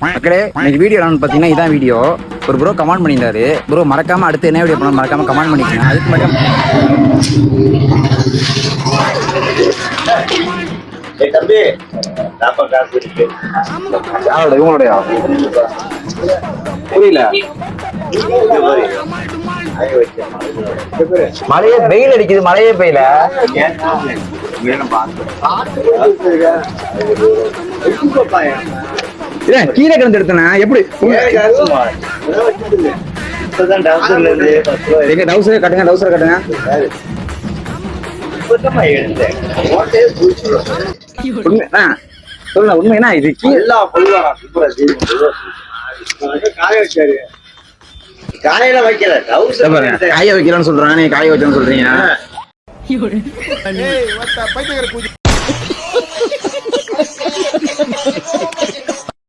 மக்களே இன்னைக்கு வீடியோ என்னன்னு பார்த்தீங்கன்னா இதான் வீடியோ. ஒரு ப்ரோ கமெண்ட் பண்ணியிருந்தாரு, ப்ரோ மறக்காம அடுத்து என்ன வீடியோ பண்ணணும் மறக்காம கமெண்ட் பண்ணிக்கோங்க. அதுக்கு மட்டும் தம்பி காசு இருக்கு இவங்களுடைய புரியல. மழையே வெயில் அடிக்குது, மழையே பெய்யல. கீழே கிடந்து எடுத்தனா எப்படி டவுசர் கட்டுங்க, டவுசர் கட்டுங்க. சொல்லுங்க உண்மை என்ன இது? காலையில வைக்கல காய வைக்கலன்னு சொல்றான், நீ காய வச்சேன்னு சொல்றீங்க.